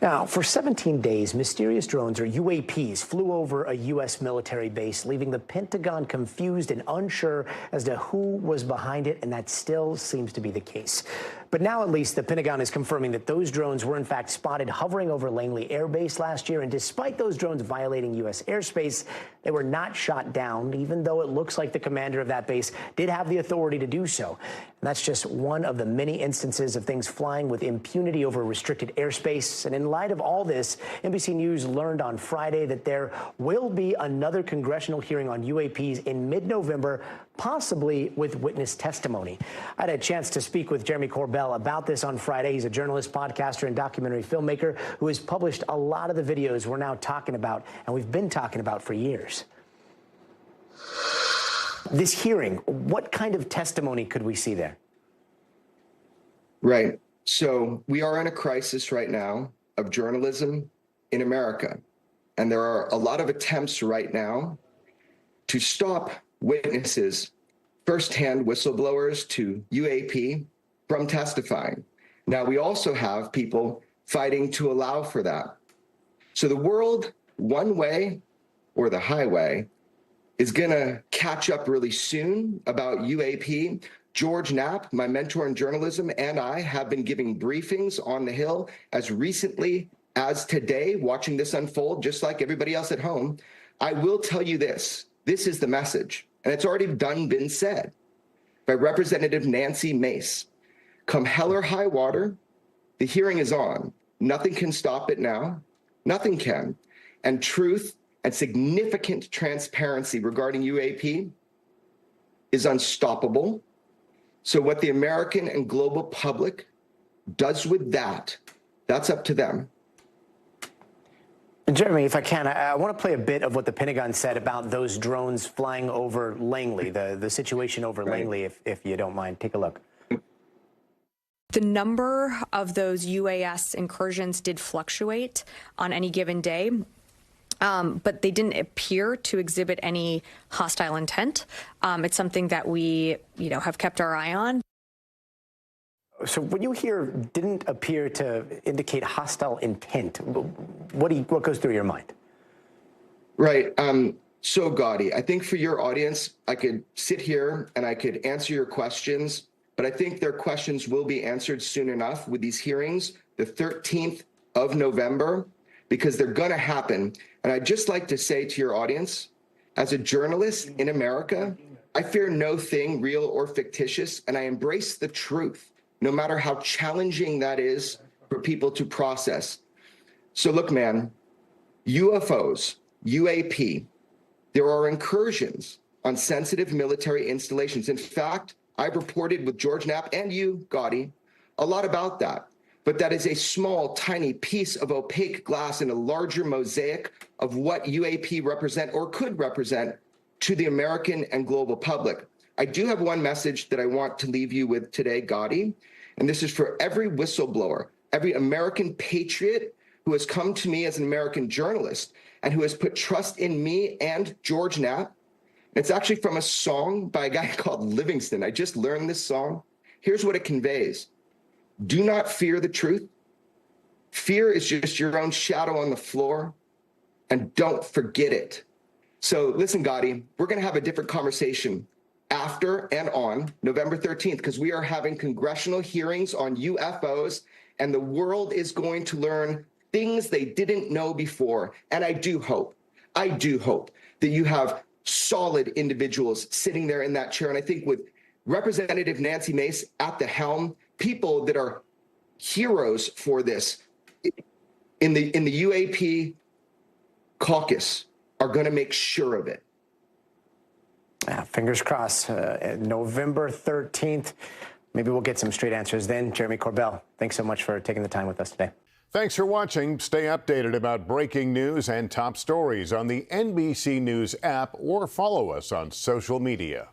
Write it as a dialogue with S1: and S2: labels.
S1: Now, for 17 days, mysterious drones, or UAPs, flew over a U.S. military base, leaving the Pentagon confused and unsure as to who was behind it, and that still seems to be the case. But now, at least, the Pentagon is confirming that those drones were, in fact, spotted hovering over Langley Air Base last year, and despite those drones violating U.S. airspace, they were not shot down, even though it looks like the commander of that base did have the authority to do so. And that's just one of the many instances of things flying with impunity over restricted airspace. And in light of all this, NBC News learned on Friday that there will be another congressional hearing on UAPs in mid-November, possibly with witness testimony. I had a chance to speak with Jeremy Corbell about this on Friday. He's a journalist, podcaster, and documentary filmmaker who has published a lot of the videos we're now talking about, and we've been talking about for years. This hearing, what kind of testimony could we see there?
S2: Right. So we are in a crisis right now of journalism in America. And there are a lot of attempts right now to stop witnesses, firsthand whistleblowers to UAP, from testifying. Now, we also have people fighting to allow for that. So the world, one way or the highway, is going to catch up really soon about UAP. George Knapp, my mentor in journalism, and I have been giving briefings on the Hill as recently as today, watching this unfold, just like everybody else at home. I will tell you this. This is the message, and it's already been said by Representative Nancy Mace. Come hell or high water, the hearing is on. Nothing can stop it now. Nothing can. And truth and significant transparency regarding UAP is unstoppable. So what the American and global public does with that, that's up to them.
S1: Jeremy, if I can, I want to play a bit of what the Pentagon said about those drones flying over Langley, the situation over Langley, if you don't mind. Take a look.
S3: The number of those UAS incursions did fluctuate on any given day, but they didn't appear to exhibit any hostile intent. It's something that we, have kept our eye on.
S1: So when you hear didn't appear to indicate hostile intent, what goes through your mind?
S2: Right. So, Gadi, I think for your audience, I could sit here and I could answer your questions, but I think their questions will be answered soon enough with these hearings, the 13th of November, because they're going to happen. And I'd just like to say to your audience, as a journalist in America, I fear no thing real or fictitious, and I embrace the truth, no matter how challenging that is for people to process. So look, man, UFOs, UAP, there are incursions on sensitive military installations. In fact, I've reported with George Knapp and you, Gadi, a lot about that. But that is a small, tiny piece of opaque glass in a larger mosaic of what UAP represent or could represent to the American and global public. I do have one message that I want to leave you with today, Gadi, and this is for every whistleblower, every American patriot who has come to me as an American journalist and who has put trust in me and George Knapp. It's actually from a song by a guy called Livingston. I just learned this song. Here's what it conveys. Do not fear the truth. Fear is just your own shadow on the floor, and don't forget it. So listen, Gadi, we're going to have a different conversation after and on November 13th, because we are having congressional hearings on UFOs, and the world is going to learn things they didn't know before. And I do hope that you have solid individuals sitting there in that chair. And I think with Representative Nancy Mace at the helm, people that are heroes for this in the UAP caucus are going to make sure of it.
S1: Yeah, fingers crossed. November 13th. Maybe we'll get some straight answers then. Jeremy Corbell, thanks so much for taking the time with us today.
S4: Thanks for watching. Stay updated about breaking news and top stories on the NBC News app or follow us on social media.